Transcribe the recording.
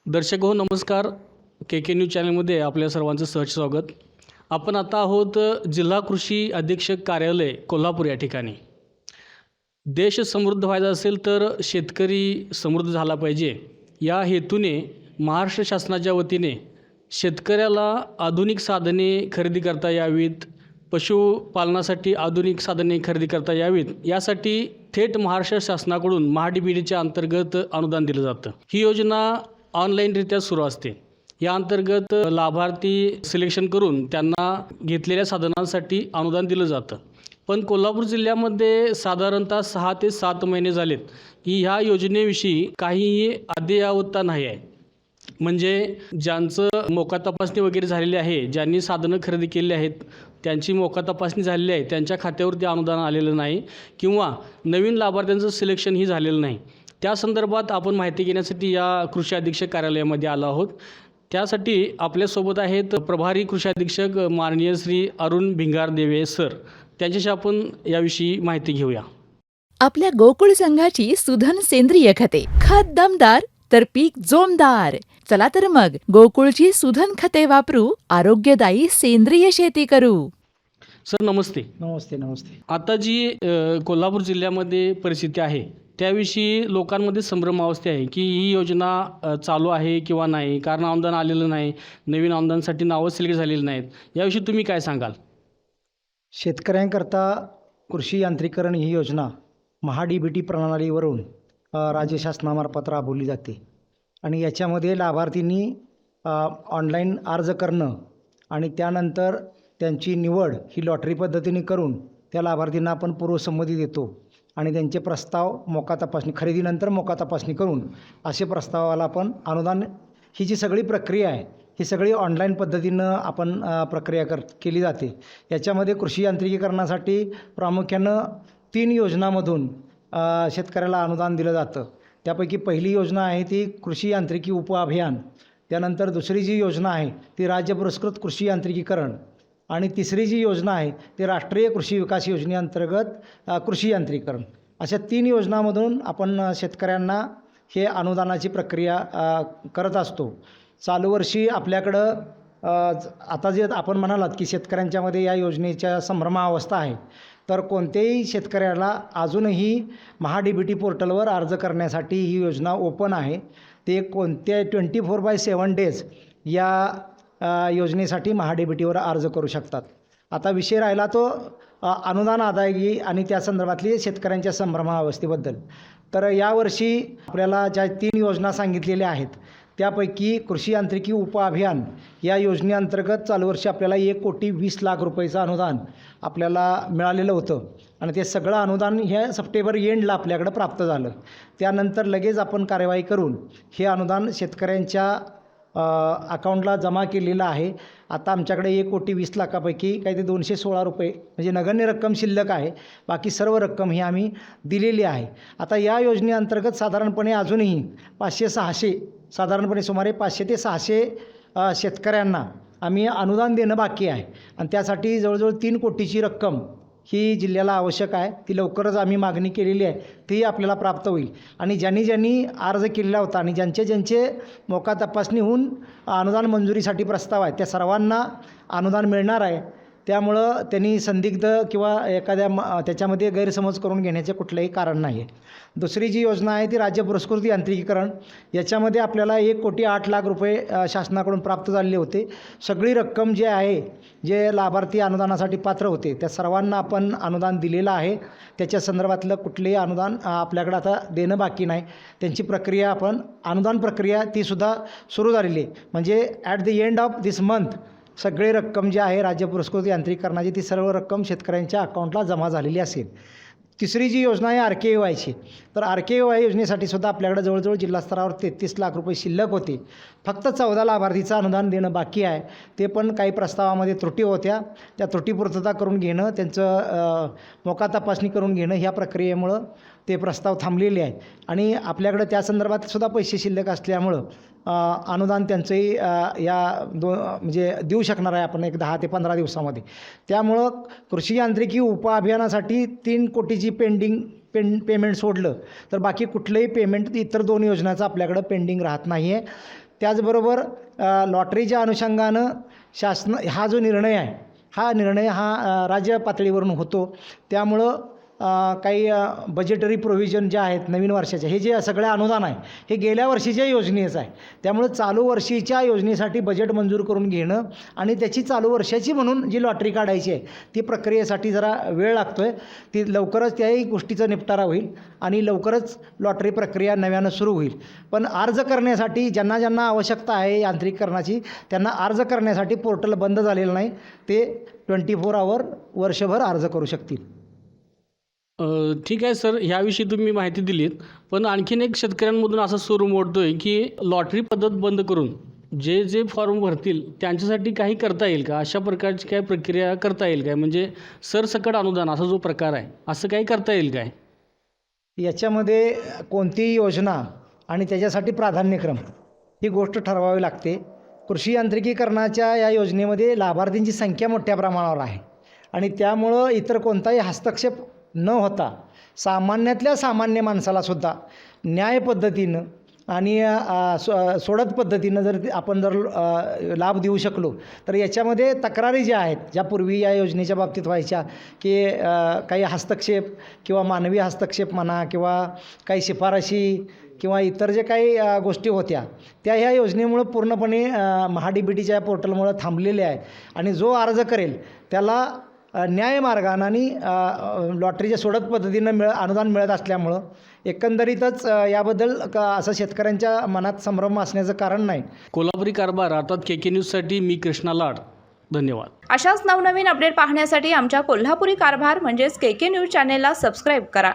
दर्शक हो नमस्कार. के न्यूज चॅनलमध्ये आपल्या सर्वांचं सहर्ष स्वागत. आपण आता आहोत जिल्हा कृषी अधीक्षक कार्यालय कोल्हापूर या ठिकाणी. देश समृद्ध व्हायचा असेल तर शेतकरी समृद्ध झाला पाहिजे या हेतूने महाराष्ट्र शासनाच्या वतीने शेतकऱ्याला आधुनिक साधने खरेदी करता यावीत, पशुपालनासाठी आधुनिक साधने खरेदी करता यावीत यासाठी थेट महाराष्ट्र शासनाकडून महाडीबीटीच्या अंतर्गत अनुदान दिलं जातं. ही योजना ऑनलाईनरित्या सुरू असते. या अंतर्गत लाभार्थी सिलेक्शन करून त्यांना घेतलेल्या साधनांसाठी अनुदान दिलं जातं. पण कोल्हापूर जिल्ह्यामध्ये साधारणतः 6 ते 7 महिने झालेत की ह्या योजनेविषयी काहीही अद्ययावतता नाही आहे. म्हणजे ज्यांचं मोका तपासणी वगैरे झालेली आहे, ज्यांनी साधनं खरेदी केली आहेत, त्यांची मोका तपासणी झालेली आहे, त्यांच्या खात्यावरती अनुदान आलेलं नाही किंवा नवीन लाभार्थ्यांचं सिलेक्शनही झालेलं नाही. त्या संदर्भात आपण माहिती घेण्यासाठी या कृषी अधीक्षक कार्यालयामध्ये आलो आहोत. त्यासाठी आपल्यासोबत आहेत प्रभारी कृषी अधीक्षक माननीय श्री अरुण भिंगारदेवे सर. त्यांच्याशी आपण याविषयी माहिती घेऊया. आपल्या गोकुळ संघाची सुधन सेंद्रिय खते, खत दमदार तर पीक जोमदार. चला तर मग गोकुळची सुधन खते वापरू, आरोग्यदायी सेंद्रिय शेती करू. सर नमस्ते. नमस्ते. आता जी कोल्हापूर जिल्ह्यामध्ये परिस्थिती आहे त्याविषयी लोकांमध्ये संभ्रमावस्था आहे की ही योजना चालू आहे किंवा नाही, कारण अनुदान आलेलं नाही, नवीन अनुदानासाठी नावं सिलेक्ट झालेली नाहीत. याविषयी तुम्ही काय सांगाल? शेतकऱ्यांकरता कृषी यांत्रिकरण ही योजना महाडीबीटी प्रणालीवरून राज्य शासनामार्फत राबवली जाते आणि याच्यामध्ये लाभार्थींनी ऑनलाईन अर्ज करणं आणि त्यानंतर त्यांची निवड ही लॉटरी पद्धतीने करून त्या लाभार्थींना आपण पूर्वसंमती देतो आणि त्यांचे प्रस्ताव मोका तपासणी, खरेदीनंतर मोका तपासणी करून असे प्रस्तावाला आपण अनुदान, ही जी सगळी प्रक्रिया आहे ही सगळी ऑनलाईन पद्धतीनं आपण प्रक्रिया केली जाते. याच्यामध्ये कृषी यांत्रिकीकरणासाठी प्रामुख्यानं 3 योजनांमधून शेतकऱ्याला अनुदान दिलं जातं. त्यापैकी पहिली योजना आहे ती कृषी यांत्रिकी उपअभियान, त्यानंतर दुसरी जी योजना आहे ती राज्य पुरस्कृत कृषी यांत्रिकीकरण आणि तिसरी जी योजना आहे ती राष्ट्रीय कृषी विकास योजनेअंतर्गत कृषी यांत्रिकीकरण. अशा 3 योजनांमधून आपण शेतकऱ्यांना हे अनुदानाची प्रक्रिया करत असतो. चालू वर्षी आपल्याकडं आता जे आपण म्हणालात की शेतकऱ्यांच्यामध्ये या योजनेच्या संभ्रमावस्था आहे, तर कोणत्याही शेतकऱ्याला अजूनही महाडीबीटी पोर्टलवर अर्ज करण्यासाठी ही योजना ओपन आहे. ते कोणत्या 24/7 डेज या योजनेसाठी महाडीबीटीवर अर्ज करू शकतात. आता विषय राहिला तो अनुदान अदायगी आणि त्या संदर्भातली शेतकऱ्यांच्या संभ्रमावस्थेबद्दल. तर यावर्षी आपल्याला ज्या 3 योजना सांगितलेल्या आहेत त्यापैकी कृषी यांत्रिकी उपअभियान या योजनेअंतर्गत चालू वर्षी आपल्याला 1,20,00,000 रुपयाचं अनुदान आपल्याला मिळालेलं होतं आणि ते सगळं अनुदान ह्या सप्टेंबर एंडला आपल्याकडं प्राप्त झालं. त्यानंतर लगेच आपण कार्यवाही करून हे अनुदान शेतकऱ्यांच्या अकाउंटला जमा केलेलं आहे. आता आमच्याकडे 1,20,00,000पैकी काही ते 216 रुपये म्हणजे नगण्य रक्कम शिल्लक आहे. बाकी सर्व रक्कम ही आम्ही दिलेली आहे. आता या योजनेअंतर्गत साधारणपणे अजूनही 500-600 साधारणपणे सुमारे 500 ते 600 शेतकऱ्यांना आम्ही अनुदान देणं बाकी आहे आणि त्यासाठी जवळजवळ 3 कोटीची रक्कम ही जिल्ह्याला आवश्यक आहे. ती लवकरच आम्ही मागणी केलेली आहे, ती आपल्याला प्राप्त होईल. आणि ज्यांनी अर्ज केलेला होता आणि ज्यांचे मोका तपासणी होऊन अनुदान मंजुरीसाठी प्रस्ताव आहे त्या सर्वांना अनुदान मिळणार आहे. त्यामुळं त्यांनी संदिग्ध किंवा एखाद्या त्याच्यामध्ये गैरसमज करून घेण्याचे कुठलंही कारण नाही आहे. दुसरी जी योजना आहे ती राज्य पुरस्कृत यांत्रिकीकरण. याच्यामध्ये आपल्याला 1,08,00,000 रुपये शासनाकडून प्राप्त झालेले होते. सगळी रक्कम जे आहे, जे लाभार्थी अनुदानासाठी पात्र होते त्या सर्वांना आपण अनुदान दिलेलं आहे. त्याच्या संदर्भातलं कुठलेही अनुदान आपल्याकडं आता देणं बाकी नाही. त्यांची प्रक्रिया अनुदान प्रक्रिया तीसुद्धा सुरू झालेली आहे. म्हणजे at the end of this month सगळे रक्कम जी आहे राज्य पुरस्कृत यांत्रिकीकरणाची ती सर्व रक्कम शेतकऱ्यांच्या अकाउंटला जमा झालेली असेल. तिसरी जी योजना आहे RKVYची, तर RKVY योजनेसाठी सुद्धा आपल्याकडे जवळजवळ जिल्हा स्तरावर 33 लाख रुपये शिल्लक होते. फक्त 14 लाभार्थीचं अनुदान देणं बाकी आहे. ते पण काही प्रस्तावामध्ये त्रुटी होत्या, त्या त्रुटी पूर्तता करून घेणं, त्यांचं मोका तपासणी करून घेणं ह्या प्रक्रियेमुळं ते प्रस्ताव थांबलेले आहेत आणि आपल्याकडे त्या संदर्भात सुद्धा पैसे शिल्लक असल्यामुळं अनुदान त्यांचंही म्हणजे देऊ शकणार आहे आपण एक 10 ते 15 दिवसामध्ये. त्यामुळं कृषी यांत्रिकी उपअभियानासाठी 3 कोटीची पेमेंट सोडलं तर बाकी कुठलंही पेमेंट इतर 2 योजनाचं आपल्याकडं पेंडिंग राहत नाही आहे. त्याचबरोबर लॉटरीच्या अनुषंगानं हा जो निर्णय आहे हा निर्णय राज्य पातळीवरून होतो. त्यामुळं काही बजेटरी प्रोव्हिजन ज्या आहेत नवीन वर्षाच्या, हे जे सगळं अनुदान आहे हे गेल्या वर्षीच्या योजनेचं आहे. त्यामुळं चालू वर्षीच्या योजनेसाठी बजेट मंजूर करून घेणं आणि त्याची चालू वर्षाची म्हणून जी लॉटरी काढायची आहे ती प्रक्रियेसाठी जरा वेळ लागतो आहे. ती लवकरच त्याही गोष्टीचा निपटारा होईल आणि लवकरच लॉटरी प्रक्रिया नव्यानं सुरू होईल. पण अर्ज करण्यासाठी ज्यांना आवश्यकता आहे यांत्रिकीकरणाची त्यांना अर्ज करण्यासाठी पोर्टल बंद झालेलं नाही. ते 24 आवर वर्षभर अर्ज करू शकतील. ठीक आहे सर, ह्याविषयी तुम्ही माहिती दिलीत. पण आणखीन एक शेतकऱ्यांमधून असा सूर मोडतो आहे की लॉटरी पद्धत बंद करून जे फॉर्म भरतील त्यांच्यासाठी काही करता येईल का? अशा प्रकारची काय प्रक्रिया करता येईल काय? म्हणजे सरसकट अनुदान असा जो प्रकार आहे असं काही करता येईल काय? याच्यामध्ये कोणतीही योजना आणि त्याच्यासाठी प्राधान्यक्रम ही गोष्ट ठरवावी लागते. कृषी यांत्रिकीकरणाच्या या योजनेमध्ये लाभार्थींची संख्या मोठ्या प्रमाणावर आहे आणि त्यामुळं इतर कोणताही हस्तक्षेप न होता सामान्यातल्या सामान्य माणसालासुद्धा न्याय पद्धतीनं आणि सोडत पद्धतीनं आपण जर लाभ देऊ शकलो तर याच्यामध्ये तक्रारी ज्या आहेत, ज्या पूर्वी या योजनेच्या बाबतीत व्हायच्या की काही हस्तक्षेप किंवा मानवी हस्तक्षेप म्हणा किंवा काही शिफारशी किंवा इतर जे काही गोष्टी होत्या त्या ह्या योजनेमुळं पूर्णपणे MHADBTच्या पोर्टलमुळं थांबलेल्या आहे. आणि जो अर्ज करेल त्याला न्यायमार्गानं आणि लॉटरीच्या सोडत पद्धतीनं अनुदान मिळत असल्यामुळं एकंदरीतच याबद्दल असं शेतकऱ्यांच्या मनात संभ्रम असण्याचं कारण नाही. कोल्हापुरी कारभार अर्थात KK न्यूजसाठी मी कृष्णा लाड. धन्यवाद. अशाच नवनवीन अपडेट पाहण्यासाठी आमच्या कोल्हापुरी कारभार म्हणजेच KK न्यूज चॅनेलला सबस्क्राईब करा.